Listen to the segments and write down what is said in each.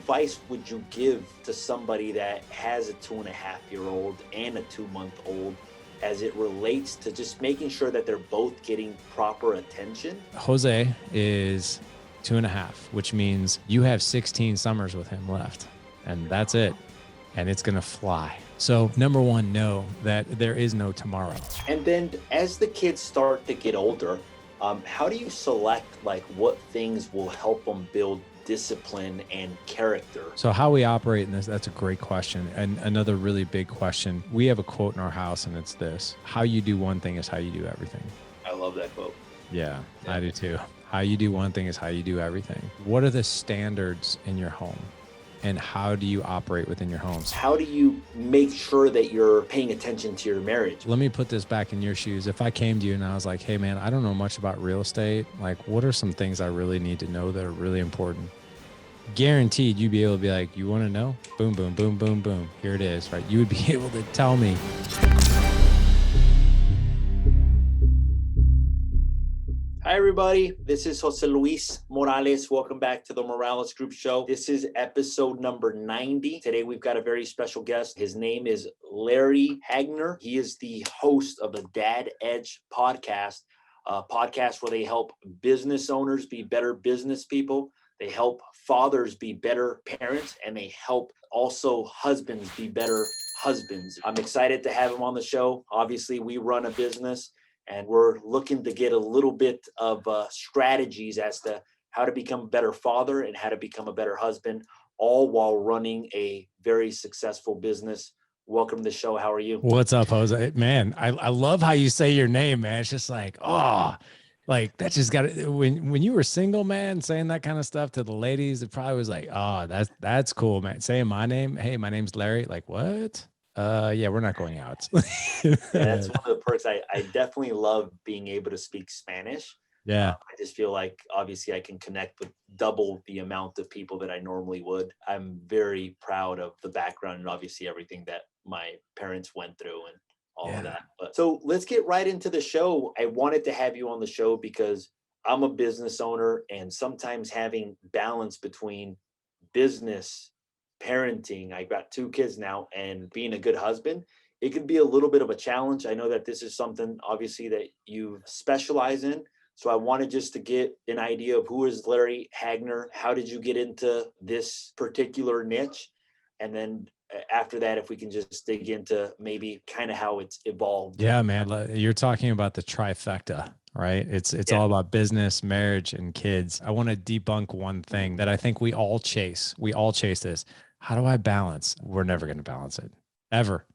advice would you give to somebody that has a 2.5-year-old and a 2-month-old as it relates to just making sure that they're both getting proper attention? Jose is 2.5, which means you have 16 summers with him left, and that's it. And it's going to fly. So number one, know that there is no tomorrow. And then as the kids start to get older, how do you select like what things will help them build discipline and character? So how we operate in this, that's a great question. And another really big question, we have a quote in our house and it's this: how you do one thing is how you do everything. I love that quote. Yeah, I do too. How you do one thing is how you do everything. What are the standards in your home? And how do you operate within your homes? How do you make sure that you're paying attention to your marriage? Let me put this back in your shoes. If I came to you and I was like, hey man, I don't know much about real estate. Like, what are some things I really need to know that are really important? Guaranteed you'd be able to be like, you want to know? Boom, boom, boom, boom, boom. Here it is, right? You would be able to tell me. Hi, everybody. This is Jose Luis Morales. Welcome back to the Morales Group Show. This is episode number 90. Today, we've got a very special guest. His name is Larry Hagner. He is the host of the Dad Edge podcast, a podcast where they help business owners be better business people. They help fathers be better parents, and they help also husbands be better husbands. I'm excited to have him on the show. Obviously, we run a business, and we're looking to get a little bit of strategies as to how to become a better father and how to become a better husband, all while running a very successful business. Welcome to the show. How are you? What's up, Jose? Man, I love how you say your name, man. It's just like, oh, like that just got it. When you were single, man, saying that kind of stuff to the ladies, it probably was like, oh, that's cool, man. Saying my name, hey, my name's Larry. Like, what? Yeah, we're not going out. Yeah, that's one of the perks. I definitely love being able to speak Spanish. Yeah. I just feel like obviously I can connect with double the amount of people that I normally would. I'm very proud of the background and obviously everything that my parents went through and all of that. But so let's get right into the show. I wanted to have you on the show because I'm a business owner, and sometimes having balance between business, parenting, I got 2 kids now, and being a good husband, it can be a little bit of a challenge. I know that this is something obviously that you specialize in. So I wanted just to get an idea of who is Larry Hagner. How did you get into this particular niche? And then after that, if we can just dig into maybe kind of how it's evolved. Yeah, man. You're talking about the trifecta, right? It's all about business, marriage, and kids. I want to debunk one thing that I think we all chase. We all chase this. How do I balance? We're never going to balance it. Ever.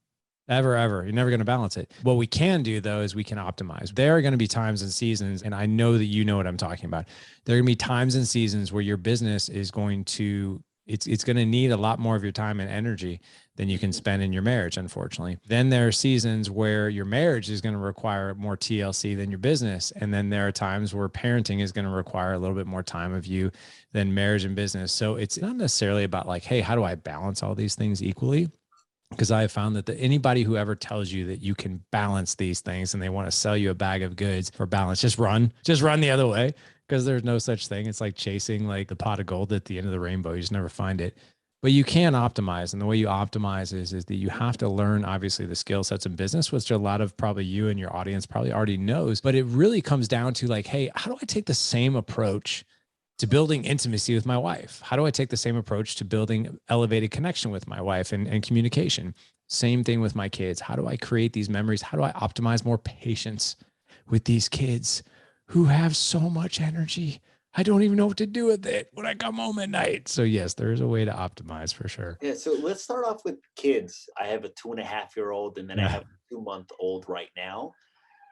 You're never going to balance it. What we can do, though, is we can optimize. There are going to be times and seasons, and I know that you know what I'm talking about. There are going to be times and seasons where your business is going to, it's going to need a lot more of your time and energy than you can spend in your marriage, unfortunately. Then there are seasons where your marriage is going to require more TLC than your business. And then there are times where parenting is going to require a little bit more time of you than marriage and business. So it's not necessarily about like, hey, how do I balance all these things equally? Because I have found that anybody who ever tells you that you can balance these things and they want to sell you a bag of goods for balance, just run the other way, because there's no such thing. It's like chasing like the pot of gold at the end of the rainbow. You just never find it. But you can optimize. And the way you optimize is that you have to learn, obviously, the skill sets in business, which a lot of probably you and your audience probably already knows. But it really comes down to like, hey, how do I take the same approach to building intimacy with my wife? How do I take the same approach to building elevated connection with my wife and communication? Same thing with my kids. How do I create these memories? How do I optimize more patience with these kids who have so much energy? I don't even know what to do with it when I come home at night. So yes, there is a way to optimize for sure. Yeah. So let's start off with kids. I have a 2.5-year-old, and then I have a 2-month-old right now.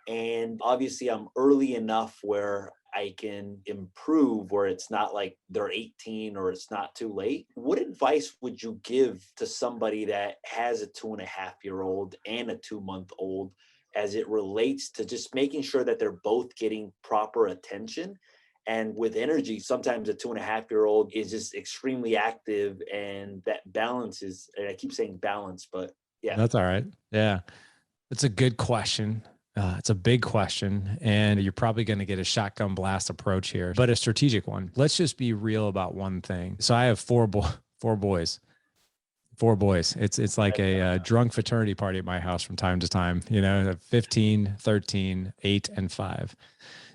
And obviously I'm early enough where I can improve, where it's not like they're 18 or it's not too late. What advice would you give to somebody that has a 2.5-year-old and a 2-month-old as it relates to just making sure that they're both getting proper attention? And with energy, sometimes a 2.5-year-old is just extremely active, and that balance is, and I keep saying balance, but yeah. That's all right. Yeah. It's a good question. It's a big question, and you're probably going to get a shotgun blast approach here, but a strategic one. Let's just be real about one thing. So I have four Four boys. Four boys. It's like a drunk fraternity party at my house from time to time, 15, 13, 8, and 5.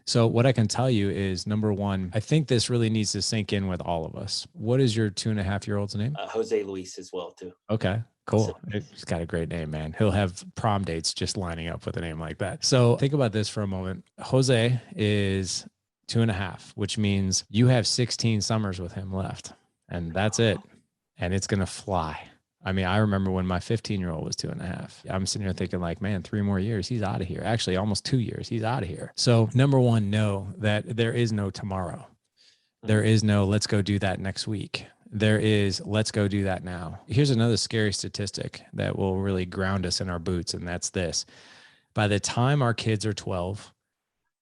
So what I can tell you is, number one, I think this really needs to sink in with all of us. What is your 2.5-year-old's name? Jose Luis as well too. Okay, cool. He's got a great name, man. He'll have prom dates just lining up with a name like that. So think about this for a moment. Jose is 2.5, which means you have 16 summers with him left, and that's it. And it's going to fly. I mean, I remember when my 15-year-old was 2.5. I'm sitting here thinking like, man, 3 more years, he's out of here. Actually, almost 2 years, he's out of here. So number one, know that there is no tomorrow. There is no, let's go do that next week. There is, let's go do that now. Here's another scary statistic that will really ground us in our boots. And that's this: by the time our kids are 12,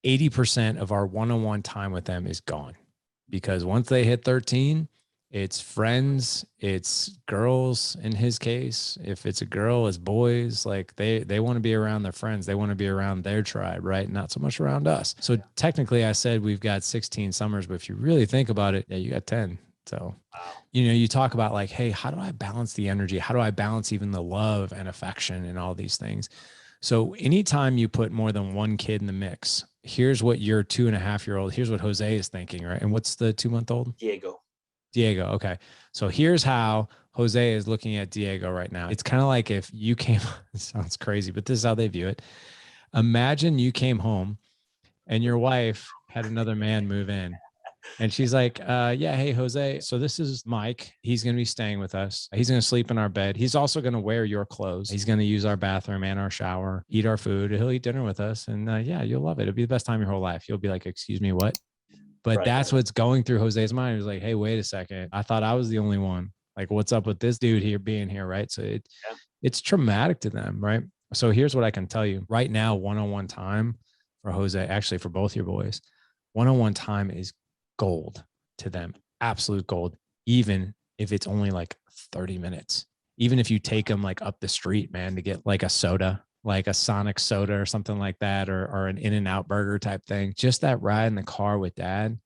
80% of our one-on-one time with them is gone, because once they hit 13, it's friends, it's girls in his case. If it's a girl, it's boys. Like they want to be around their friends. They want to be around their tribe, right? Not so much around us. So technically I said we've got 16 summers, but if you really think about it, yeah, you got 10. So, you talk about like, hey, how do I balance the energy? How do I balance even the love and affection and all these things? So anytime you put more than one kid in the mix, here's what your 2.5-year-old, here's what Jose is thinking, right? And what's the 2-month-old? Diego. Okay. So here's how Jose is looking at Diego right now. It's kind of like if you came, it sounds crazy, but this is how they view it. Imagine you came home and your wife had another man move in. And she's like, yeah, hey, Jose. So this is Mike. He's going to be staying with us. He's going to sleep in our bed. He's also going to wear your clothes. He's going to use our bathroom and our shower, eat our food. He'll eat dinner with us. And yeah, you'll love it. It'll be the best time of your whole life. You'll be like, excuse me, what? But that's what's going through Jose's mind. He's like, hey, wait a second. I thought I was the only one. Like, what's up with this dude here being here, right? So it's traumatic to them, right? So here's what I can tell you. Right now, one-on-one time for Jose, actually for both your boys, one-on-one time is gold to them. Absolute gold. Even if it's only like 30 minutes. Even if you take them like up the street, man, to get like a soda, like a Sonic soda or something like that, or an In-N-Out burger type thing. Just that ride in the car with dad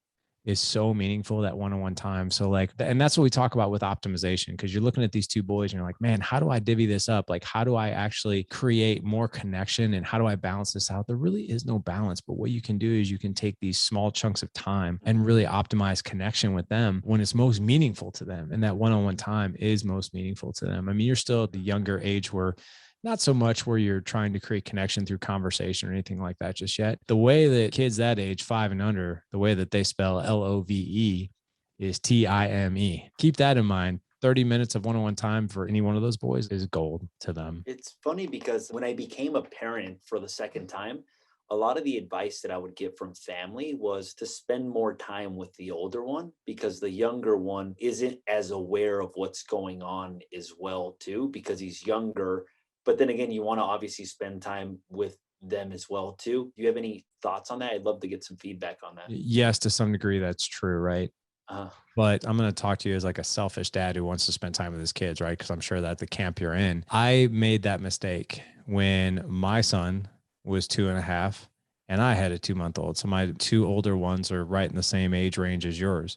is so meaningful, that one-on-one time. So like, and that's what we talk about with optimization, because you're looking at these two boys and you're like, man, how do I divvy this up? Like, how do I actually create more connection and how do I balance this out? There really is no balance, but what you can do is you can take these small chunks of time and really optimize connection with them when it's most meaningful to them. And that one-on-one time is most meaningful to them. I mean, you're still at the younger age where not so much where you're trying to create connection through conversation or anything like that just yet. The way that kids that age, 5 and under, the way that they spell LOVE is TIME. Keep that in mind. 30 minutes of one-on-one time for any one of those boys is gold to them. It's funny because when I became a parent for the second time, a lot of the advice that I would get from family was to spend more time with the older one, because the younger one isn't as aware of what's going on as well too, because he's younger. But then again, you want to obviously spend time with them as well too. Do you have any thoughts on that? I'd love to get some feedback on that. Yes, to some degree, that's true, right? But I'm going to talk to you as like a selfish dad who wants to spend time with his kids, right? Because I'm sure that the camp you're in, I made that mistake when my son was 2.5 and I had a 2-month-old. So my 2 older ones are right in the same age range as yours.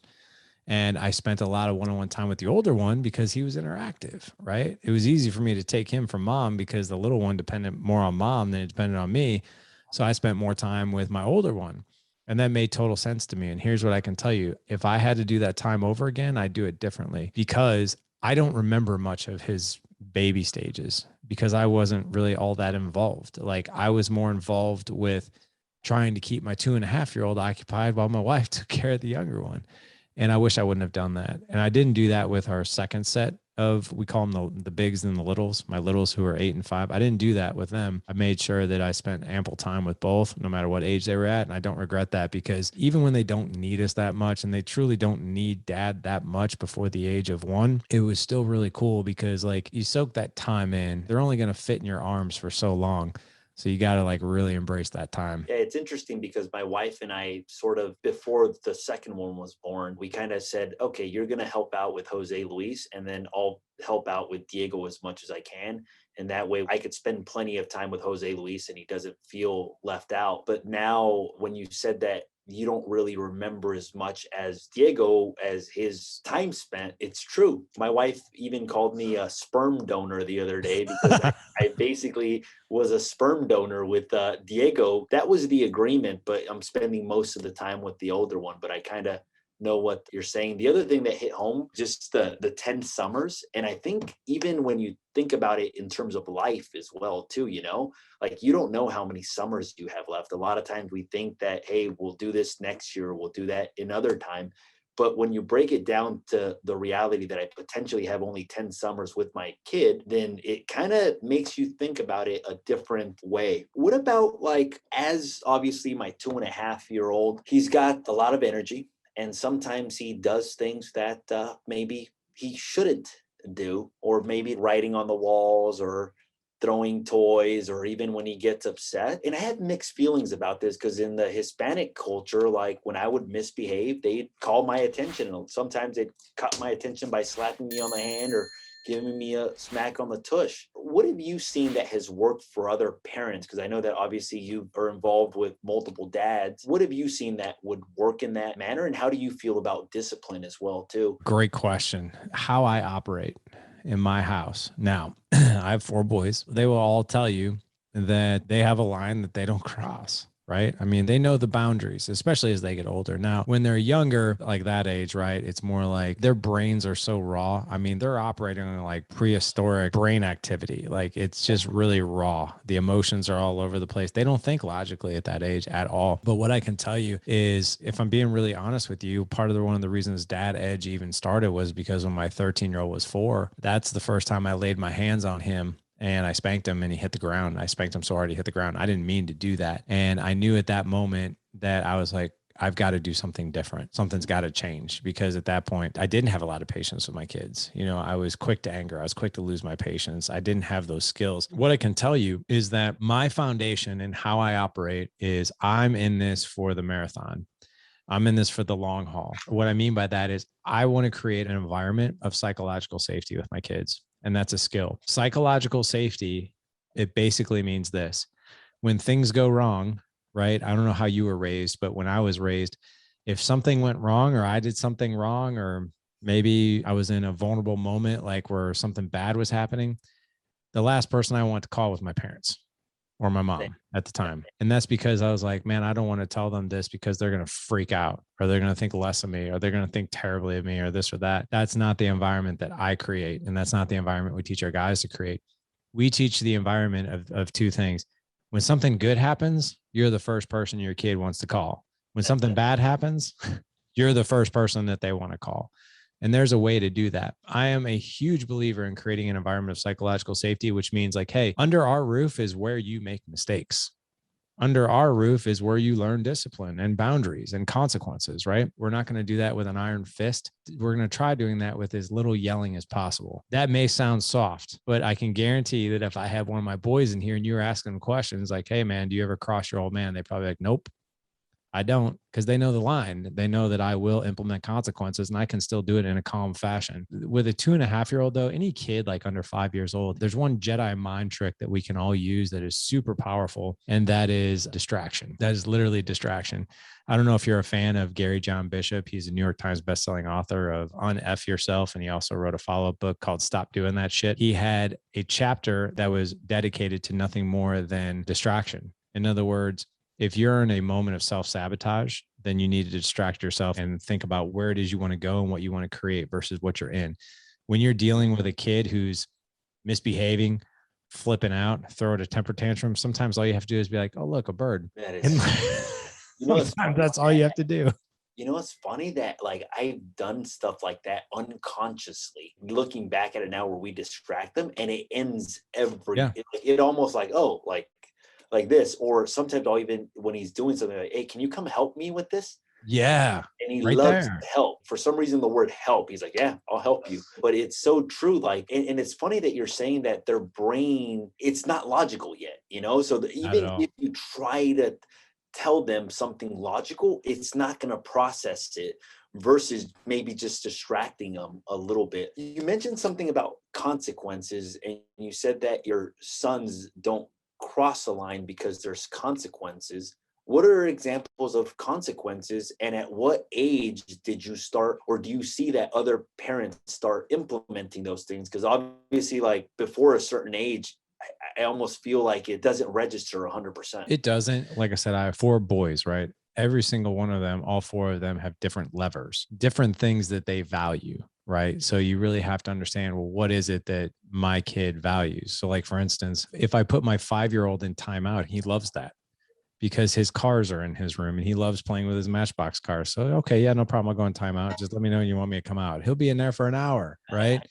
And I spent a lot of one-on-one time with the older one because he was interactive, right? It was easy for me to take him from mom because the little one depended more on mom than it depended on me. So I spent more time with my older one. And that made total sense to me. And here's what I can tell you. If I had to do that time over again, I'd do it differently, because I don't remember much of his baby stages because I wasn't really all that involved. Like, I was more involved with trying to keep my 2.5-year-old occupied while my wife took care of the younger one. And I wish I wouldn't have done that. And I didn't do that with our second set of, we call them the bigs and the littles, my littles who are 8 and 5. I didn't do that with them. I made sure that I spent ample time with both, no matter what age they were at. And I don't regret that, because even when they don't need us that much and they truly don't need dad that much before the age of 1, it was still really cool because like you soak that time in. They're only going to fit in your arms for so long. So you got to like really embrace that time. Yeah, it's interesting because my wife and I sort of, before the second one was born, we kind of said, okay, you're going to help out with Jose Luis, and then I'll help out with Diego as much as I can. And that way I could spend plenty of time with Jose Luis and he doesn't feel left out. But now when you said that you don't really remember as much as Diego as his time spent, it's true. My wife even called me a sperm donor the other day because I basically was a sperm donor with Diego. That was the agreement, but I'm spending most of the time with the older one. But I kind of know what you're saying. The other thing that hit home, just the 10 summers. And I think even when you think about it in terms of life as well, too, like you don't know how many summers you have left. A lot of times we think that, hey, we'll do this next year, we'll do that another time. But when you break it down to the reality that I potentially have only 10 summers with my kid, then it kind of makes you think about it a different way. What about like, as obviously my 2.5-year-old, he's got a lot of energy. And sometimes he does things that maybe he shouldn't do, or maybe writing on the walls or throwing toys, or even when he gets upset. And I have mixed feelings about this because in the Hispanic culture, like when I would misbehave, they'd call my attention. And sometimes they'd cut my attention by slapping me on the hand or giving me a smack on the tush. What have you seen that has worked for other parents? Because I know that obviously you are involved with multiple dads. What have you seen that would work in that manner? And how do you feel about discipline as well, too? Great question. How I operate in my house. Now, I have 4 boys. They will all tell you that they have a line that they don't cross. Right. I mean, they know the boundaries, especially as they get older. Now, when they're younger, like that age, right, it's more like their brains are so raw. I mean, they're operating on like prehistoric brain activity. Like it's just really raw. The emotions are all over the place. They don't think logically at that age at all. But what I can tell you is, if I'm being really honest with you, part of one of the reasons Dad Edge even started was because when my 13-year-old was 4, that's the first time I laid my hands on him. And I spanked him and he hit the ground. I spanked him so hard he hit the ground. I didn't mean to do that. And I knew at that moment that I was like, I've got to do something different. Something's got to change, because at that point I didn't have a lot of patience with my kids. I was quick to anger. I was quick to lose my patience. I didn't have those skills. What I can tell you is that my foundation and how I operate is I'm in this for the marathon. I'm in this for the long haul. What I mean by that is I want to create an environment of psychological safety with my kids. And that's a skill. Psychological safety, it basically means this: when things go wrong, right? I don't know how you were raised, but when I was raised, if something went wrong or I did something wrong, or maybe I was in a vulnerable moment, like where something bad was happening, the last person I want to call was my parents or my mom at the time. And that's because I was like, man, I don't want to tell them this because they're going to freak out, or they're going to think less of me, or they're going to think terribly of me, or this or that. That's not the environment that I create. And that's not the environment we teach our guys to create. We teach the environment of 2 things. When something good happens, you're the first person your kid wants to call. When something bad happens, you're the first person that they want to call. And there's a way to do that. I am a huge believer in creating an environment of psychological safety, which means like, hey, under our roof is where you make mistakes. Under our roof is where you learn discipline and boundaries and consequences, right? We're not going to do that with an iron fist. We're going to try doing that with as little yelling as possible. That may sound soft, but I can guarantee that if I had one of my boys in here and you were asking them questions like, hey man, do you ever cross your old man? They'd probably be like, nope. I don't, because they know the line. They know that I will implement consequences and I can still do it in a calm fashion. With a 2.5-year-old though, any kid like under 5 years old, there's one Jedi mind trick that we can all use that is super powerful. And that is distraction. That is literally distraction. I don't know if you're a fan of Gary John Bishop. He's a New York Times bestselling author of Un-F Yourself. And he also wrote a follow-up book called Stop Doing That Shit. He had a chapter that was dedicated to nothing more than distraction. In other words, if you're in a moment of self-sabotage, then you need to distract yourself and think about where it is you want to go and what you want to create versus what you're in. When you're dealing with a kid who's misbehaving, flipping out, throwing a temper tantrum, sometimes all you have to do is be like, oh, look, a bird. That is, sometimes that's all you have to do. It's funny that like I've done stuff like that unconsciously. Looking back at it now, where we distract them and it ends it almost like, oh, like this. Or sometimes I'll even, when he's doing something like, hey, can you come help me with this? Yeah. And he right loves there. help. For some reason, the word help, he's like, yeah, I'll help you. But it's so true. Like, and it's funny that you're saying that their brain, it's not logical yet, So even if you try to tell them something logical, it's not going to process it. versus maybe just distracting them a little bit. You mentioned something about consequences, and you said that your sons don't cross the line because there's consequences. What are examples of consequences, and at what age did you start, or do you see that other parents start implementing those things? Because obviously, like before a certain age, I almost feel like it doesn't register 100%. It doesn't. Like I said, I have four boys, right? Every single one of them, all four of them have different levers, different things that they value, right? So you really have to understand, well, what is it that my kid values? So, like, for instance, if I put my 5-year-old in timeout, he loves that because his cars are in his room and he loves playing with his Matchbox cars. So, okay, yeah, no problem. I'll go in timeout. Just let me know when you want me to come out. He'll be in there for an hour, right?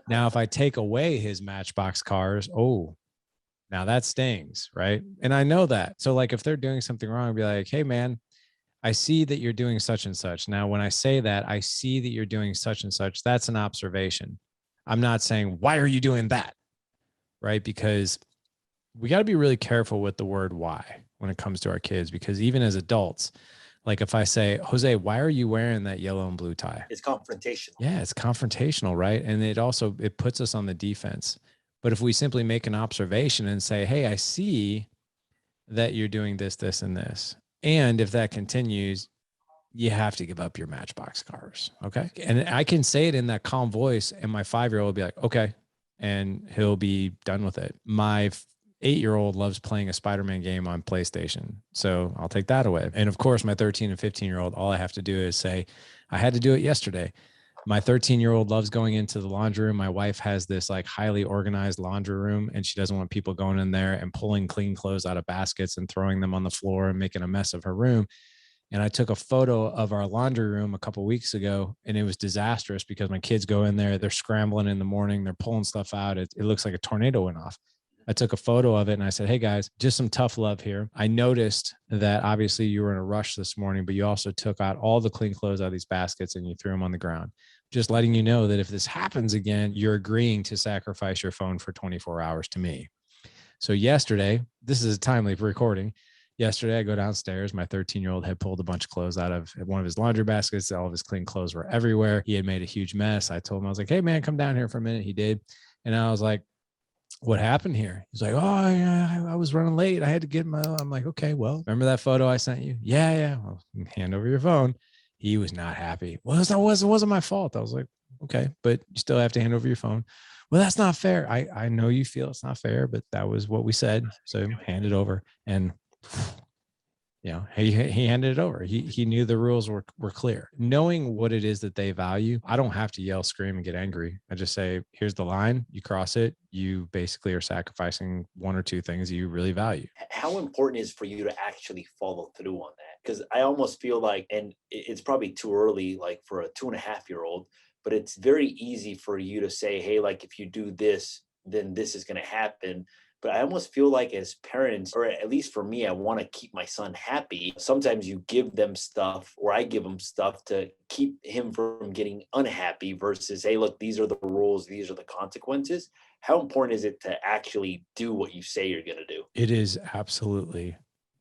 Now, if I take away his Matchbox cars, oh, now that stings, right? And I know that. So, like, if they're doing something wrong, I'd be like, hey, man, I see that you're doing such and such. Now, when I say that, I see that you're doing such and such, that's an observation. I'm not saying, why are you doing that? Right? Because we got to be really careful with the word why when it comes to our kids, because even as adults, like if I say, Jose, why are you wearing that yellow and blue tie? It's confrontational. Yeah, it's confrontational, right? And it puts us on the defense. But if we simply make an observation and say, hey, I see that you're doing this, this, and this. And if that continues, you have to give up your Matchbox cars. Okay. And I can say it in that calm voice, and my 5-year-old will be like, okay. And he'll be done with it. My 8-year-old loves playing a Spider-Man game on PlayStation. So I'll take that away. And of course, my 13 and 15-year-old, all I have to do is say, I had to do it yesterday. My 13-year-old loves going into the laundry room. My wife has this like highly organized laundry room, and she doesn't want people going in there and pulling clean clothes out of baskets and throwing them on the floor and making a mess of her room. And I took a photo of our laundry room a couple of weeks ago, and it was disastrous because my kids go in there, they're scrambling in the morning, they're pulling stuff out. It looks like a tornado went off. I took a photo of it and I said, hey guys, just some tough love here. I noticed that obviously you were in a rush this morning, but you also took out all the clean clothes out of these baskets and you threw them on the ground. Just letting you know that if this happens again, you're agreeing to sacrifice your phone for 24 hours to me. So yesterday, this is a timely recording. Yesterday, I go downstairs. My 13-year-old had pulled a bunch of clothes out of one of his laundry baskets. All of his clean clothes were everywhere. He had made a huge mess. I told him, I was like, hey man, come down here for a minute. He did. And I was like, what happened here? He's like, oh, yeah, I was running late. I had to get I'm like, okay, well, remember that photo I sent you? Yeah. Well, hand over your phone. He was not happy. Well, it wasn't my fault. I was like, okay, but you still have to hand over your phone. Well, that's not fair. I know you feel it's not fair, but that was what we said. So hand it over. And he handed it over. He knew the rules were clear. Knowing what it is that they value, I don't have to yell, scream, and get angry. I just say, here's the line. You cross it, you basically are sacrificing one or two things you really value. How important is for you to actually follow through on that? Because I almost feel like, and it's probably too early, like for a 2.5-year-old, but it's very easy for you to say, hey, like if you do this, then this is going to happen. But I almost feel like as parents, or at least for me, I want to keep my son happy. Sometimes you give them stuff, or I give him stuff to keep him from getting unhappy versus, hey, look, these are the rules, these are the consequences. How important is it to actually do what you say you're going to do? It is absolutely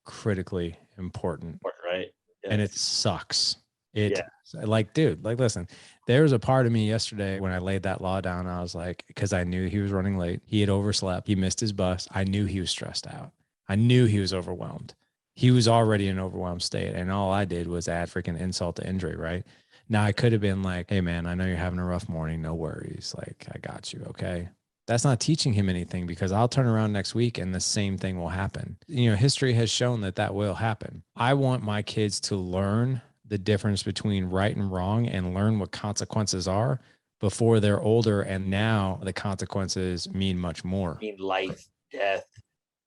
critically important. Right? Yeah. And it sucks. Yeah. Like, dude, like, listen, there was a part of me yesterday when I laid that law down. I was like, because I knew he was running late. He had overslept. He missed his bus. I knew he was stressed out. I knew he was overwhelmed. He was already in an overwhelmed state. And all I did was add freaking insult to injury, right? Now I could have been like, hey man, I know you're having a rough morning. No worries. Like, I got you. Okay. That's not teaching him anything, because I'll turn around next week and the same thing will happen. History has shown that will happen. I want my kids to learn the difference between right and wrong and learn what consequences are before they're older. And now the consequences mean much more. Mean life, death,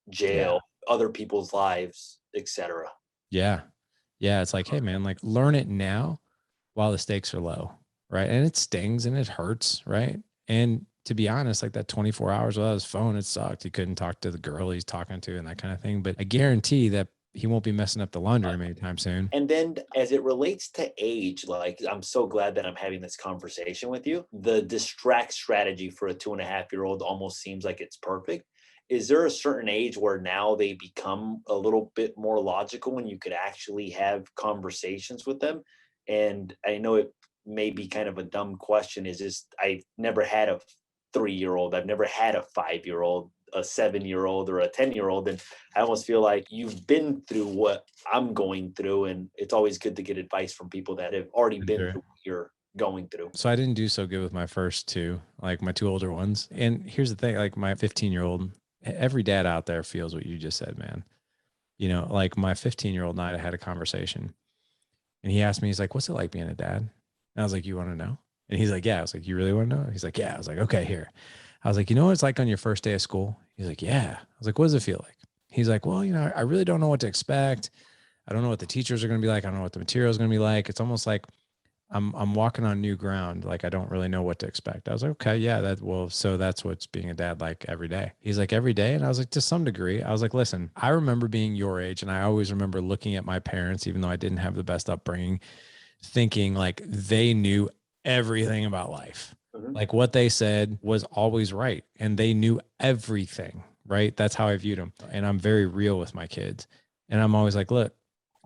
jail, other people's lives, etc. Yeah. It's like, hey man, like learn it now while the stakes are low. Right. And it stings and it hurts. Right. And to be honest, like that 24 hours without his phone, it sucked. He couldn't talk to the girl he's talking to and that kind of thing. But I guarantee that he won't be messing up the laundry room anytime soon. And then as it relates to age, like I'm so glad that I'm having this conversation with you. The distract strategy for a 2.5-year-old almost seems like it's perfect. Is there a certain age where now they become a little bit more logical and you could actually have conversations with them? And I know it may be kind of a dumb question, is just I never had a 3-year-old. I've never had a 5-year-old, a 7-year-old, or a 10-year-old. And I almost feel like you've been through what I'm going through. And it's always good to get advice from people that have already been through what you're going through. So I didn't do so good with my first two, like my two older ones. And here's the thing, like my 15-year-old, every dad out there feels what you just said, man. You know, like my 15-year-old and I had a conversation and he asked me, he's like, what's it like being a dad? And I was like, you want to know? And he's like, yeah. I was like, you really want to know? He's like, yeah. I was like, okay, here. I was like, you know what it's like on your first day of school? He's like, yeah. I was like, what does it feel like? He's like, well, you know, I really don't know what to expect. I don't know what the teachers are going to be like. I don't know what the material is going to be like. It's almost like I'm walking on new ground. Like I don't really know what to expect. I was like, okay, yeah, so that's what's being a dad like every day. He's like, every day. And I was like, to some degree. I was like, listen, I remember being your age and I always remember looking at my parents, even though I didn't have the best upbringing, thinking like they knew everything about life. Like what they said was always right. And they knew everything, right? That's how I viewed them. And I'm very real with my kids. And I'm always like, look,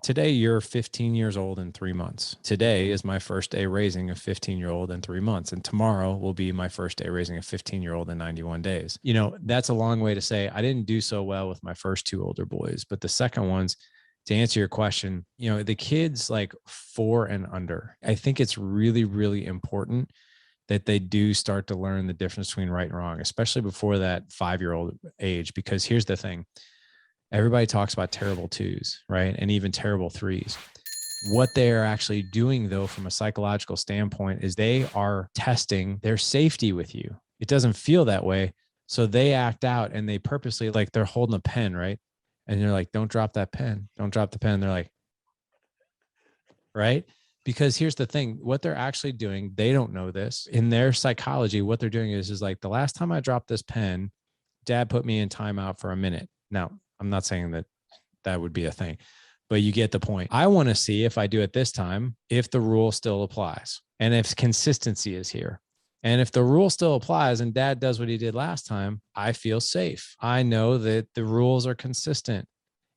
today you're 15 years old in 3 months. Today is my first day raising a 15-year-old in 3 months. And tomorrow will be my first day raising a 15-year-old in 91 days. You know, that's a long way to say I didn't do so well with my first two older boys, but the second ones, to answer your question, you know, the kids like 4 and under, I think it's really, really important that they do start to learn the difference between right and wrong, especially before that 5-year-old age. Because here's the thing. Everybody talks about terrible twos, right? And even terrible threes. What they are actually doing, though, from a psychological standpoint, is they are testing their safety with you. It doesn't feel that way. So they act out and they purposely, like they're holding a pen, right? And you're like, don't drop that pen. Don't drop the pen. And they're like, right? Because here's the thing, what they're actually doing, they don't know this. In their psychology, what they're doing is like, the last time I dropped this pen, dad put me in timeout for a minute. Now, I'm not saying that that would be a thing, but you get the point. I want to see if I do it this time, if the rule still applies and if consistency is here. And if the rule still applies and dad does what he did last time, I feel safe. I know that the rules are consistent.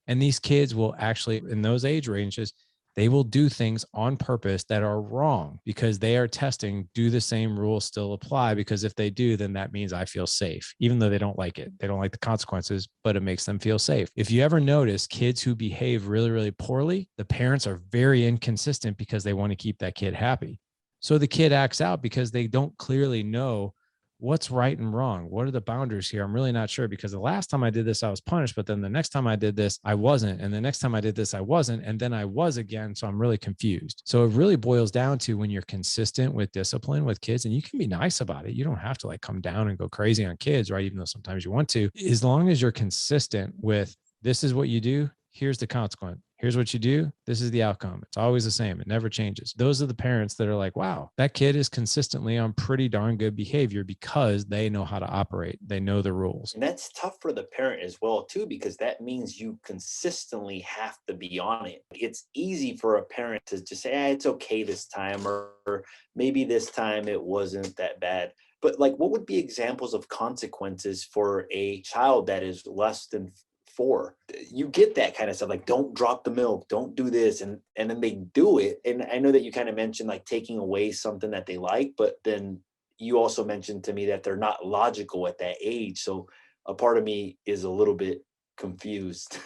And these kids will actually, in those age ranges, they will do things on purpose that are wrong because they are testing, do the same rules still apply? Because if they do, then that means I feel safe, even though they don't like it. They don't like the consequences, but it makes them feel safe. If you ever notice kids who behave really, really poorly, the parents are very inconsistent because they want to keep that kid happy. So the kid acts out because they don't clearly know what's right and wrong. What are the boundaries here? I'm really not sure because the last time I did this, I was punished, but then the next time I did this, I wasn't. And the next time I did this, I wasn't. And then I was again. So I'm really confused. So it really boils down to when you're consistent with discipline with kids, and you can be nice about it. You don't have to like come down and go crazy on kids, right? Even though sometimes you want to, as long as you're consistent with this is what you do, here's the consequence. Here's what you do. This is the outcome. It's always the same. It never changes. Those are the parents that are like, wow, that kid is consistently on pretty darn good behavior because they know how to operate. They know the rules. And that's tough for the parent as well, too, because that means you consistently have to be on it. It's easy for a parent to just say, it's okay this time, or maybe this time it wasn't that bad. But like, what would be examples of consequences for a child that is less than 4? You get that kind of stuff, like don't drop the milk, don't do this, and then they do it. And I know that you kind of mentioned like taking away something that they like, but then you also mentioned to me that they're not logical at that age. So a part of me is a little bit confused.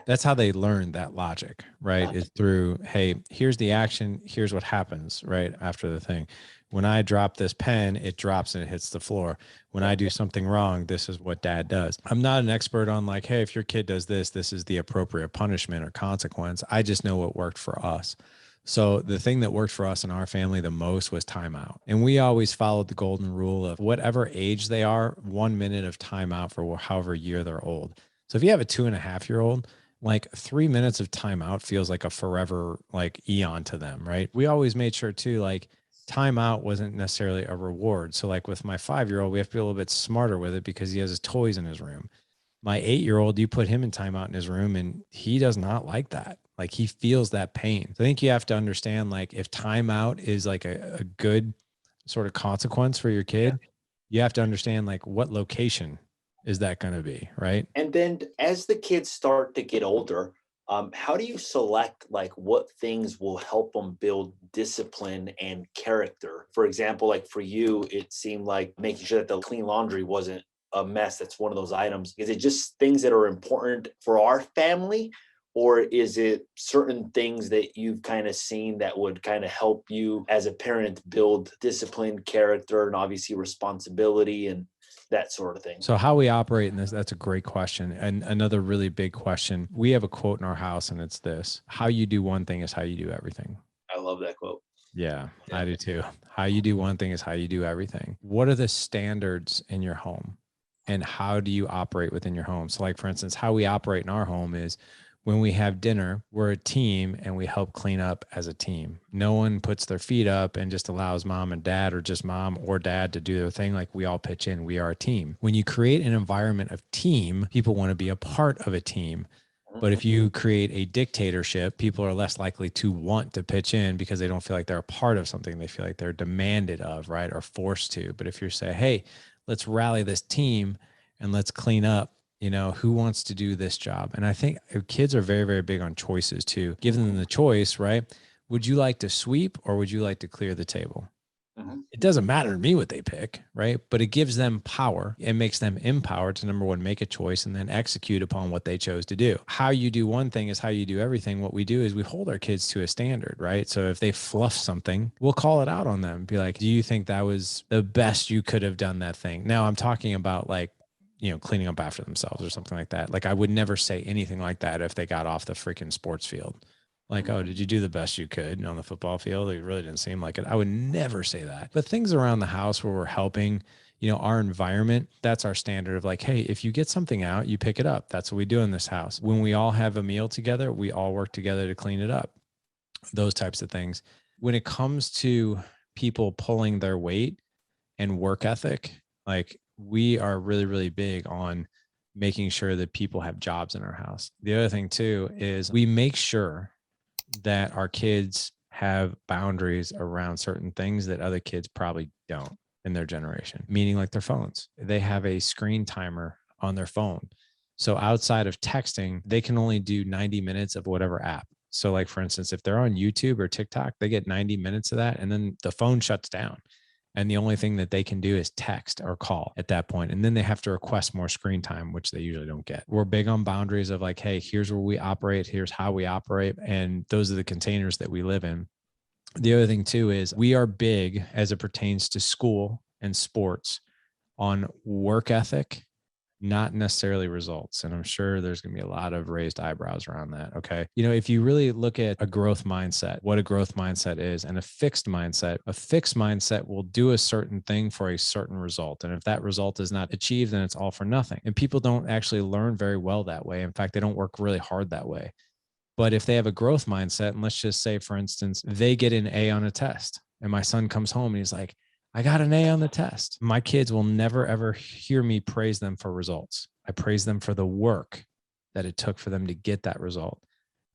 That's how they learn that logic, right? Is through, hey, here's the action, here's what happens right after the thing. When I drop this pen, it drops and it hits the floor. When I do something wrong, this is what dad does. I'm not an expert on like, hey, if your kid does this, this is the appropriate punishment or consequence. I just know what worked for us. So the thing that worked for us in our family the most was timeout. And we always followed the golden rule of whatever age they are, 1 minute of timeout for however year they're old. So if you have a 2.5-year-old, like 3 minutes of timeout feels like a forever, like eon to them, right? We always made sure too, like timeout wasn't necessarily a reward. So like with my 5-year-old, we have to be a little bit smarter with it because he has his toys in his room. My 8-year-old, you put him in timeout in his room and he does not like that. Like he feels that pain. So I think you have to understand, like if timeout is like a good sort of consequence for your kid, you have to understand like what location is that going to be, right? And then as the kids start to get older, How do you select like what things will help them build discipline and character? For example, like for you, it seemed like making sure that the clean laundry wasn't a mess. That's one of those items. Is it just things that are important for our family? Or is it certain things that you've kind of seen that would kind of help you as a parent build discipline, character, and obviously responsibility and that sort of thing? So how we operate in this, that's a great question. And another really big question. We have a quote in our house and it's this: how you do one thing is how you do everything. I love that quote. Yeah, Yeah. I do too. How you do one thing is how you do everything. What are the standards in your home? And how do you operate within your home? So like, for instance, how we operate in our home is when we have dinner, we're a team and we help clean up as a team. No one puts their feet up and just allows mom and dad or just mom or dad to do their thing. Like we all pitch in, we are a team. When you create an environment of team, people want to be a part of a team. But if you create a dictatorship, people are less likely to want to pitch in because they don't feel like they're a part of something. They feel like they're demanded of, right? Or forced to. But if you say, hey, let's rally this team and let's clean up, who wants to do this job? And I think kids are very, very big on choices too. Give them the choice, right? Would you like to sweep or would you like to clear the table? It doesn't matter to me what they pick, right? But it gives them power. It makes them empowered to, number one, make a choice and then execute upon what they chose to do. How you do one thing is how you do everything. What we do is we hold our kids to a standard, right? So if they fluff something, we'll call it out on them. Be like, do you think that was the best you could have done that thing? Now I'm talking about like, cleaning up after themselves or something like that. Like I would never say anything like that if they got off the freaking sports field. Like, oh, did you do the best you could on the football field? It really didn't seem like it. I would never say that. But things around the house where we're helping, our environment, that's our standard of like, hey, if you get something out, you pick it up. That's what we do in this house. When we all have a meal together, we all work together to clean it up. Those types of things. When it comes to people pulling their weight and work ethic, like we are really, really big on making sure that people have jobs in our house. The other thing too is we make sure that our kids have boundaries around certain things that other kids probably don't in their generation, meaning like their phones. They have a screen timer on their phone. So outside of texting, they can only do 90 minutes of whatever app. So like, for instance, if they're on YouTube or TikTok, they get 90 minutes of that and then the phone shuts down. And the only thing that they can do is text or call at that point. And then they have to request more screen time, which they usually don't get. We're big on boundaries of like, hey, here's where we operate. Here's how we operate. And those are the containers that we live in. The other thing too is we are big as it pertains to school and sports on work ethic, not necessarily results. And I'm sure there's going to be a lot of raised eyebrows around that. Okay. If you really look at a growth mindset, what a growth mindset is, and a fixed mindset will do a certain thing for a certain result. And if that result is not achieved, then it's all for nothing. And people don't actually learn very well that way. In fact, they don't work really hard that way. But if they have a growth mindset, and let's just say, for instance, they get an A on a test and my son comes home and he's like, I got an A on the test. My kids will never, ever hear me praise them for results. I praise them for the work that it took for them to get that result.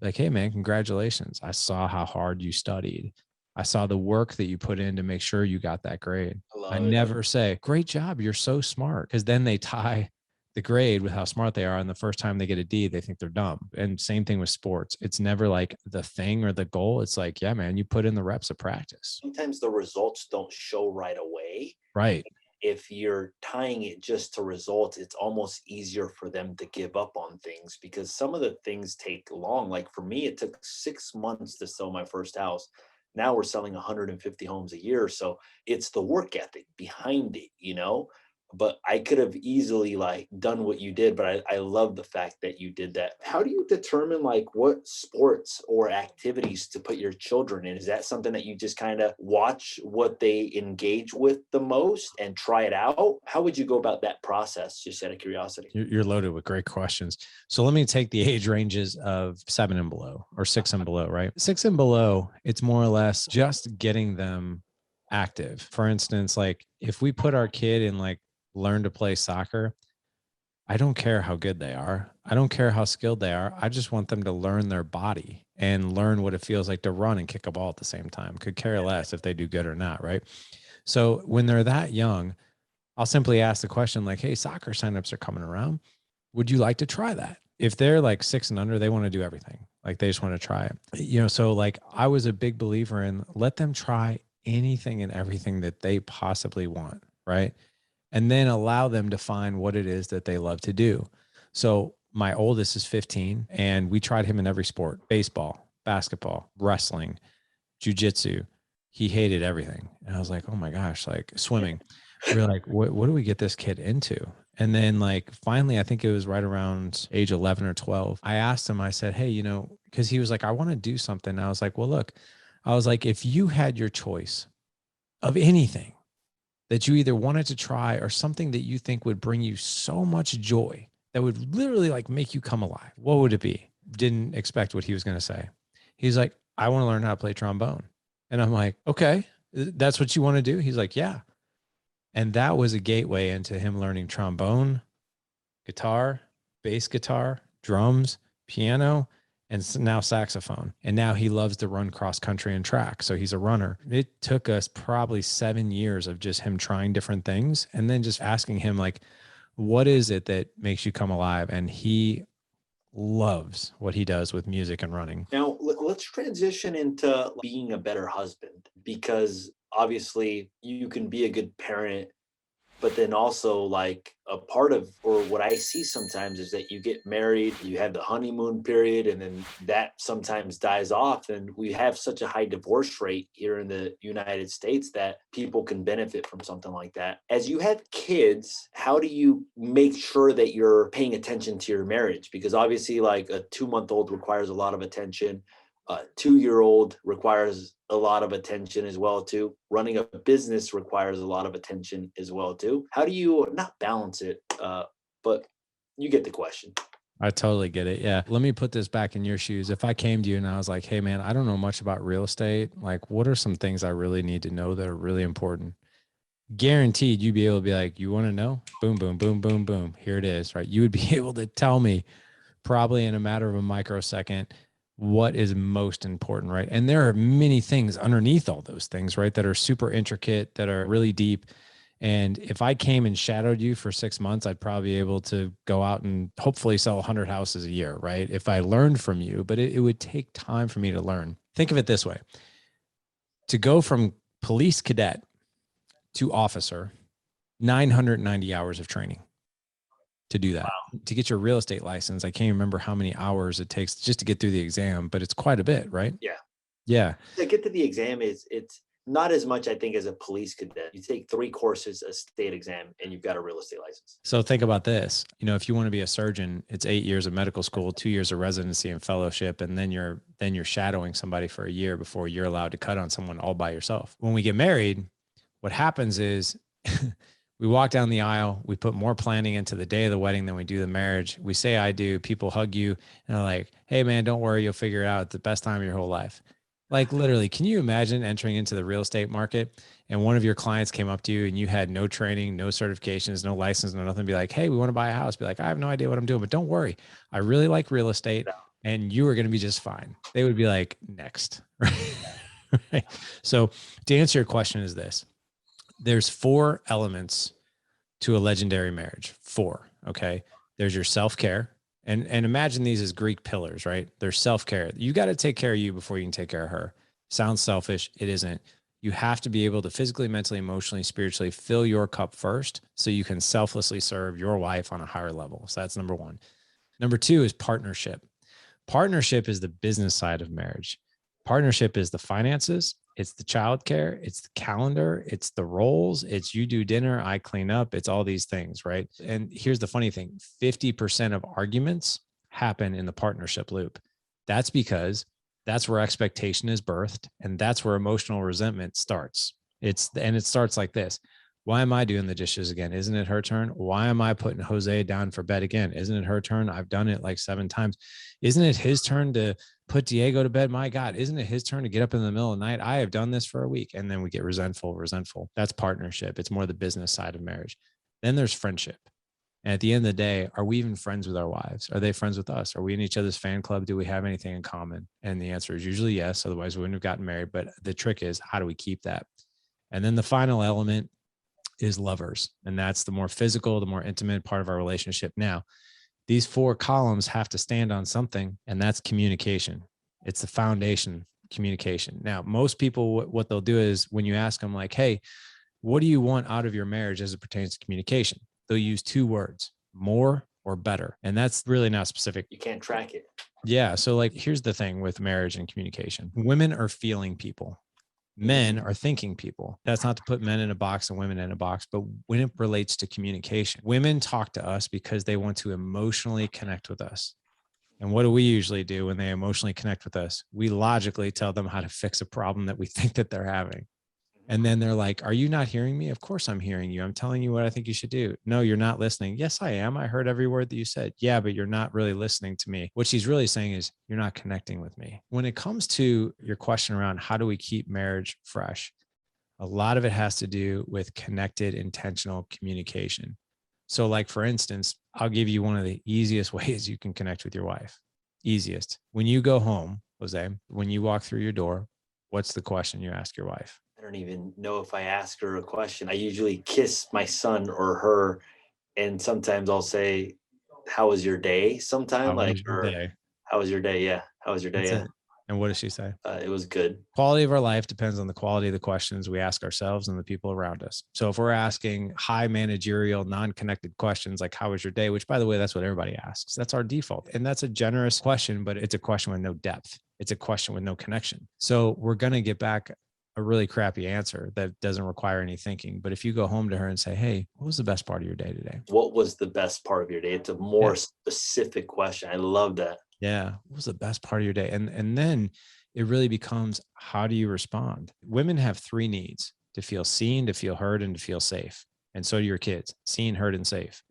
Like, hey, man, congratulations. I saw how hard you studied. I saw the work that you put in to make sure you got that grade. I never say, great job. You're so smart. Because then they tie the grade with how smart they are. And the first time they get a D, they think they're dumb. And same thing with sports. It's never like the thing or the goal. It's like, yeah, man, you put in the reps of practice. Sometimes the results don't show right away. Right. If you're tying it just to results, it's almost easier for them to give up on things because some of the things take long. Like for me, it took 6 months to sell my first house. Now we're selling 150 homes a year. So it's the work ethic behind it. But I could have easily like done what you did, but I love the fact that you did that. How do you determine like what sports or activities to put your children in? Is that something that you just kind of watch what they engage with the most and try it out? How would you go about that process? Just out of curiosity. You're loaded with great questions. So let me take the age ranges of 7 and below or 6 and below, right? 6 and below, it's more or less just getting them active. For instance, like if we put our kid in like learn to play soccer, I don't care how good they are. I don't care how skilled they are. I just want them to learn their body and learn what it feels like to run and kick a ball at the same time. Could care less if they do good or not, right? So when they're that young, I'll simply ask the question like, hey, soccer signups are coming around. Would you like to try that? if they're like 6 and under, they want to do everything. Like they just want to try it. So like I was a big believer in let them try anything and everything that they possibly want. Right. And then allow them to find what it is that they love to do. So my oldest is 15 and we tried him in every sport: baseball, basketball, wrestling, jujitsu. He hated everything. And I was like, oh my gosh, like swimming. We were like, what do we get this kid into? And then like finally, I think it was right around age 11 or 12. I asked him, I said, hey, because he was like, I want to do something. I was like, well, look, I was like, if you had your choice of anything that you either wanted to try or something that you think would bring you so much joy that would literally like make you come alive, what would it be? Didn't expect what he was going to say. He's like, I want to learn how to play trombone. And I'm like, okay, that's what you want to do? He's like, yeah. And that was a gateway into him learning trombone, guitar, bass guitar, drums, piano, and now saxophone. And now he loves to run cross country and track. So he's a runner. It took us probably 7 years of just him trying different things and then just asking him, like, what is it that makes you come alive? And he loves what he does with music and running. Now, let's transition into being a better husband, because obviously you can be a good parent, but then also like a part of, or what I see sometimes is that you get married, you have the honeymoon period, and then that sometimes dies off. And we have such a high divorce rate here in the United States that people can benefit from something like that. As you have kids, how do you make sure that you're paying attention to your marriage? Because obviously, like a 2-month-old requires a lot of attention. A 2-year-old requires a lot of attention as well too. Running a business requires a lot of attention as well too. How do you not balance it? But you get the question. I totally get it. Yeah. Let me put this back in your shoes. If I came to you and I was like, hey, man, I don't know much about real estate. Like, what are some things I really need to know that are really important? Guaranteed you'd be able to be like, you want to know? Boom, boom, boom, boom, boom. Here it is. Right. You would be able to tell me probably in a matter of a microsecond what is most important. Right. And there are many things underneath all those things, right, that are super intricate, that are really deep. And if I came and shadowed you for 6 months, I'd probably be able to go out and hopefully sell 100 houses a year, right? If I learned from you, but it would take time for me to learn. Think of it this way: to go from police cadet to officer, 990 hours of training to do that. Wow. To get your real estate license, I can't remember how many hours it takes just to get through the exam, but it's quite a bit, right? Yeah. Yeah. To get to the exam it's not as much, I think, as a police cadet. You take 3 courses, a state exam, and you've got a real estate license. So think about this. If you want to be a surgeon, it's 8 years of medical school, 2 years of residency and fellowship, and then you're shadowing somebody for a year before you're allowed to cut on someone all by yourself. When we get married, what happens is we walk down the aisle, we put more planning into the day of the wedding than we do the marriage. We say I do, people hug you and they're like, hey man, don't worry, you'll figure it out. It's the best time of your whole life. Like literally, can you imagine entering into the real estate market and one of your clients came up to you and you had no training, no certifications, no license, no nothing, be like, hey, we want to buy a house. Be like, I have no idea what I'm doing, but don't worry. I really like real estate and you are going to be just fine. They would be like, next. Right? So to answer your question is this: there's 4 elements to a legendary marriage. 4. Okay. There's your self-care. And imagine these as Greek pillars, right? There's self-care. You got to take care of you before you can take care of her. Sounds selfish. It isn't. You have to be able to physically, mentally, emotionally, spiritually fill your cup first so you can selflessly serve your wife on a higher level. So that's number 1. Number 2 is partnership. Partnership is the business side of marriage. Partnership is the finances. It's the childcare, it's the calendar, it's the roles, it's you do dinner, I clean up, it's all these things, right? And here's the funny thing: 50% of arguments happen in the partnership loop. That's because that's where expectation is birthed, and that's where emotional resentment starts. It starts like this: why am I doing the dishes again? Isn't it her turn? Why am I putting Jose down for bed again? Isn't it her turn? I've done it like 7 times. Isn't it his turn to put Diego to bed? My God, isn't it his turn to get up in the middle of the night? I have done this for a week. And then we get resentful. That's partnership. It's more the business side of marriage. Then there's friendship. And at the end of the day, are we even friends with our wives? Are they friends with us? Are we in each other's fan club? Do we have anything in common? And the answer is usually yes. Otherwise, we wouldn't have gotten married. But the trick is, how do we keep that? And then the final element is lovers. And that's the more physical, the more intimate part of our relationship. Now, These 4 columns have to stand on something, and that's communication. It's the foundation, communication. Now, most people, what they'll do is when you ask them like, hey, what do you want out of your marriage as it pertains to communication? They'll use 2 words, more or better. And that's really not specific. You can't track it. Yeah. So like, here's the thing with marriage and communication. Women are feeling people. Men are thinking people. That's not to put men in a box and women in a box, but when it relates to communication, women talk to us because they want to emotionally connect with us. And what do we usually do when they emotionally connect with us? We logically tell them how to fix a problem that we think that they're having. And then they're like, are you not hearing me? Of course I'm hearing you. I'm telling you what I think you should do. No, you're not listening. Yes, I am. I heard every word that you said. Yeah, but you're not really listening to me. What she's really saying is you're not connecting with me. When it comes to your question around how do we keep marriage fresh, a lot of it has to do with connected, intentional communication. So like, for instance, I'll give you one of the easiest ways you can connect with your wife. Easiest. When you go home, Jose, when you walk through your door, what's the question you ask your wife? I don't even know if I ask her a question. I usually kiss my son or her, and sometimes I'll say, "How was your day?" Sometime How like, was your or day? "How was your day?" Yeah, "How was your day?" That's Yeah, it. And what does she say? it was good. Quality of our life depends on the quality of the questions we ask ourselves and the people around us. So if we're asking high managerial, non-connected questions like, how was your day? Which, by the way, that's what everybody asks. That's our default. And that's a generous question, but it's a question with no depth. It's a question with no connection. So we're going to get back a really crappy answer that doesn't require any thinking. But if you go home to her and say, hey, what was the best part of your day today? What was the best part of your day? It's a more specific question. I love that. Yeah. What was the best part of your day? And then it really becomes, how do you respond? Women have 3 needs: to feel seen, to feel heard, and to feel safe. And so do your kids: seen, heard, and safe.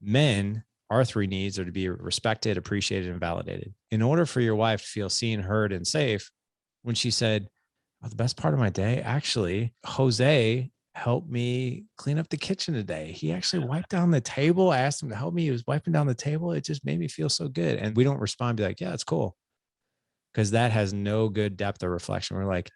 Men, our 3 needs are to be respected, appreciated, and validated. In order for your wife to feel seen, heard, and safe, when she said, oh, the best part of my day, actually, Jose helped me clean up the kitchen today. He actually wiped down the table. I asked him to help me. He was wiping down the table. It just made me feel so good. And we don't respond, be like, yeah, it's cool. Because that has no good depth of reflection. We're like,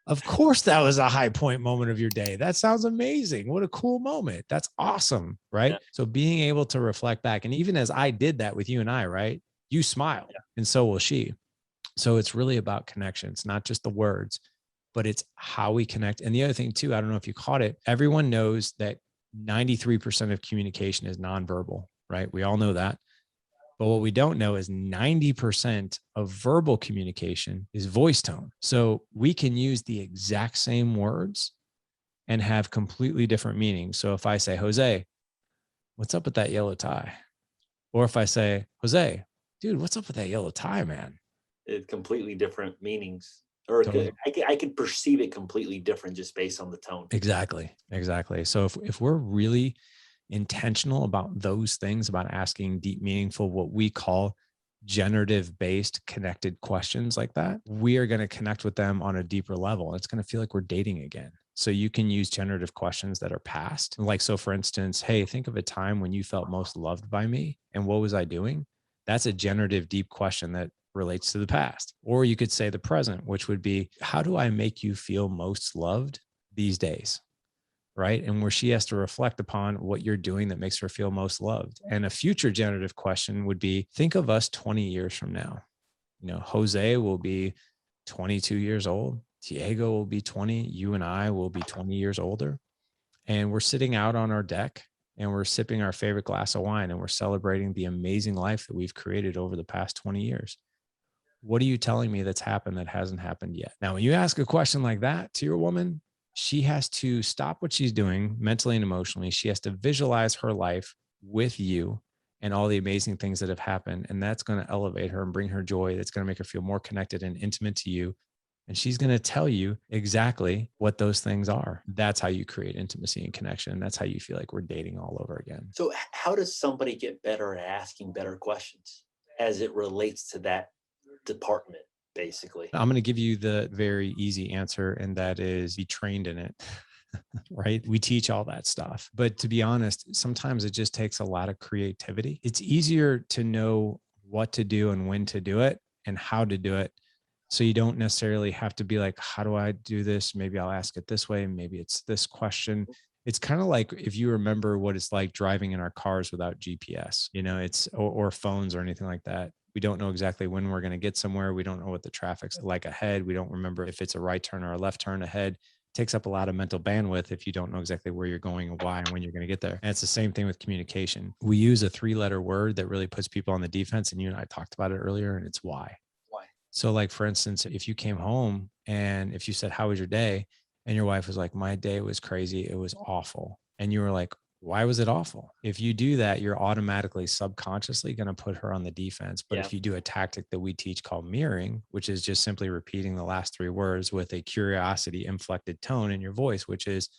of course, that was a high point moment of your day. That sounds amazing. What a cool moment. That's awesome. Right. Yeah. So being able to reflect back, and even as I did that with you and I, right, you smiled, and so will she. So it's really about connections, not just the words, but it's how we connect. And the other thing too, I don't know if you caught it, everyone knows that 93% of communication is nonverbal, right? We all know that. But what we don't know is 90% of verbal communication is voice tone. So we can use the exact same words and have completely different meanings. So if I say, Jose, what's up with that yellow tie? Or if I say, Jose, dude, what's up with that yellow tie, man? It's completely different meanings, or Totally. I could perceive it completely different just based on the tone. Exactly. Exactly. So if we're really intentional about those things, about asking deep, meaningful, what we call generative based connected questions like that, we are going to connect with them on a deeper level. It's going to feel like we're dating again. So you can use generative questions that are past. Like, so for instance, hey, think of a time when you felt most loved by me and what was I doing? That's a generative deep question that relates to the past. Or you could say the present, which would be, how do I make you feel most loved these days? Right. And where she has to reflect upon what you're doing that makes her feel most loved. And a future generative question would be, think of us 20 years from now. You know, Jose will be 22 years old. Diego will be 20. You and I will be 20 years older. And we're sitting out on our deck and we're sipping our favorite glass of wine and we're celebrating the amazing life that we've created over the past 20 years. What are you telling me that's happened that hasn't happened yet? Now, when you ask a question like that to your woman, she has to stop what she's doing mentally and emotionally. She has to visualize her life with you and all the amazing things that have happened. And that's going to elevate her and bring her joy. That's going to make her feel more connected and intimate to you. And she's going to tell you exactly what those things are. That's how you create intimacy and connection. That's how you feel like we're dating all over again. So how does somebody get better at asking better questions as it relates to that department, basically? I'm going to give you the very easy answer, and that is be trained in it. Right? We teach all that stuff. But to be honest, sometimes it just takes a lot of creativity. It's easier to know what to do and when to do it and how to do it. So you don't necessarily have to be like, how do I do this? Maybe I'll ask it this way. Maybe it's this question. It's kind of like if you remember what it's like driving in our cars without GPS, or phones or anything like that. We don't know exactly when we're going to get somewhere. We don't know what the traffic's like ahead. We don't remember if it's a right turn or a left turn ahead. It takes up a lot of mental bandwidth if you don't know exactly where you're going and why and when you're going to get there. And it's the same thing with communication. We use a 3-letter word that really puts people on the defense. And you and I talked about it earlier, and it's why. Why? So like, for instance, if you came home and if you said, how was your day? And your wife was like, my day was crazy. It was awful. And you were like, why was it awful? If you do that, you're automatically subconsciously going to put her on the defense. But if you do a tactic that we teach called mirroring, which is just simply repeating the last 3 words with a curiosity inflected tone in your voice, which is,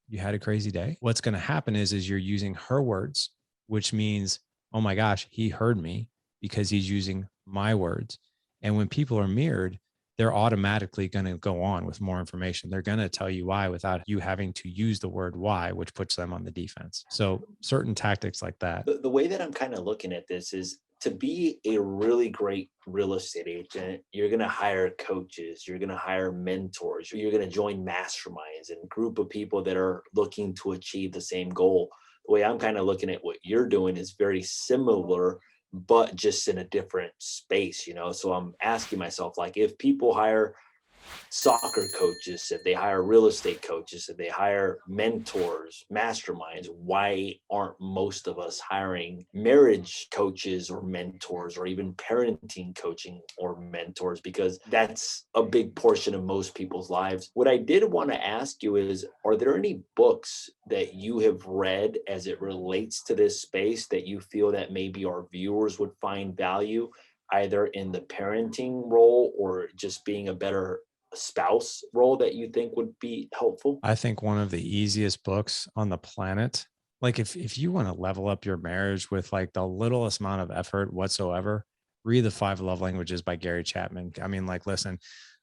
you had a crazy day. What's going to happen is you're using her words, which means, oh my gosh, he heard me because he's using my words. And when people are mirrored, they're automatically going to go on with more information. They're going to tell you why without you having to use the word why, which puts them on the defense. So certain tactics like that. The way that I'm kind of looking at this is, to be a really great real estate agent, you're going to hire coaches, you're going to hire mentors, you're going to join masterminds and group of people that are looking to achieve the same goal. The way I'm kind of looking at what you're doing is very similar, but just in a different space, So I'm asking myself, like, if people hire soccer coaches, if they hire real estate coaches, if they hire mentors, masterminds, why aren't most of us hiring marriage coaches or mentors, or even parenting coaching or mentors? Because that's a big portion of most people's lives. What I did want to ask you is, are there any books that you have read as it relates to this space that you feel that maybe our viewers would find value, either in the parenting role or just being a better spouse role, that you think would be helpful? I think one of the easiest books on the planet, like if you want to level up your marriage with like the littlest amount of effort whatsoever, read The 5 Love Languages by Gary Chapman. I mean, like, listen,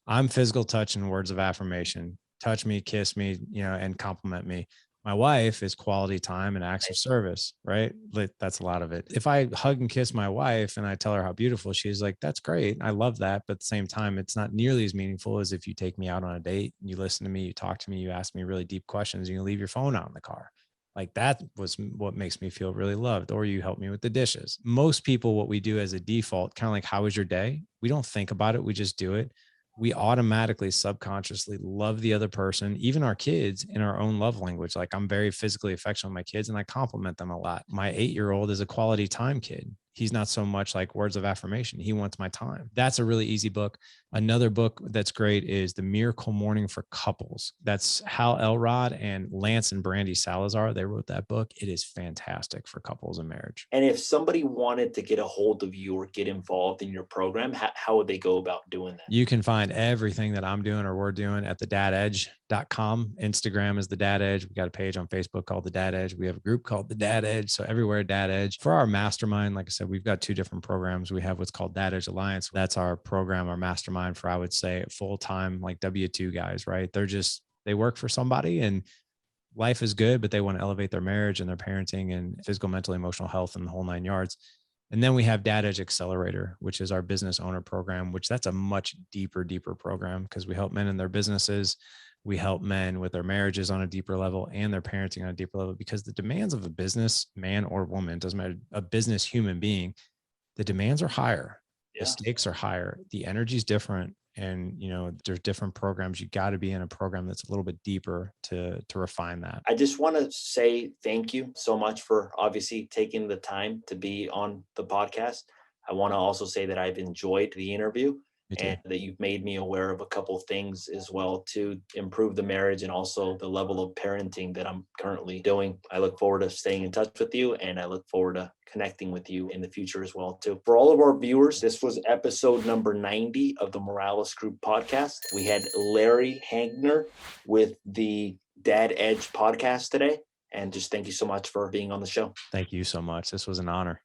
I'm physical touch and words of affirmation. Touch me, kiss me, and compliment me. My wife is quality time and acts of service, right? Like, that's a lot of it. If I hug and kiss my wife and I tell her how beautiful she's, like, that's great. I love that. But at the same time, it's not nearly as meaningful as if you take me out on a date, you listen to me, you talk to me, you ask me really deep questions, and you leave your phone out in the car. Like, that was what makes me feel really loved. Or you help me with the dishes. Most people, what we do as a default, kind of like, how was your day? We don't think about it. We just do it. We automatically subconsciously love the other person, even our kids, in our own love language. Like, I'm very physically affectionate with my kids and I compliment them a lot. My 8-year-old is a quality time kid. He's not so much like words of affirmation. He wants my time. That's a really easy book. Another book that's great is The Miracle Morning for Couples. That's Hal Elrod and Lance and Brandy Salazar. They wrote that book. It is fantastic for couples and marriage. And if somebody wanted to get a hold of you or get involved in your program, how would they go about doing that? You can find everything that I'm doing or we're doing at thedadedge.com. Instagram is The Dad Edge. We got a page on Facebook called The Dad Edge. We have a group called The Dad Edge. So everywhere, Dad Edge. For our mastermind, like I said, we've got 2 different programs. We have what's called Dad Edge Alliance. That's our program, our mastermind for, I would say, full-time, like W-2 guys, right? They work for somebody and life is good, but they want to elevate their marriage and their parenting and physical, mental, emotional health and the whole 9 yards. And then we have Dad Edge Accelerator, which is our business owner program, which that's a much deeper program, because we help men in their businesses. We help men with their marriages on a deeper level and their parenting on a deeper level, because the demands of a business man or woman, doesn't matter, a business human being, the demands are higher. The stakes are higher. The energy is different. And, there's different programs. You got to be in a program that's a little bit deeper to refine that. I just want to say thank you so much for obviously taking the time to be on the podcast. I want to also say that I've enjoyed the interview and that you've made me aware of a couple of things as well to improve the marriage and also the level of parenting that I'm currently doing. I look forward to staying in touch with you, and I look forward to connecting with you in the future as well too. For all of our viewers, this was episode number 90 of the Morales Group podcast. We had Larry Hagner with the Dad Edge podcast today. And just thank you so much for being on the show. Thank you so much. This was an honor.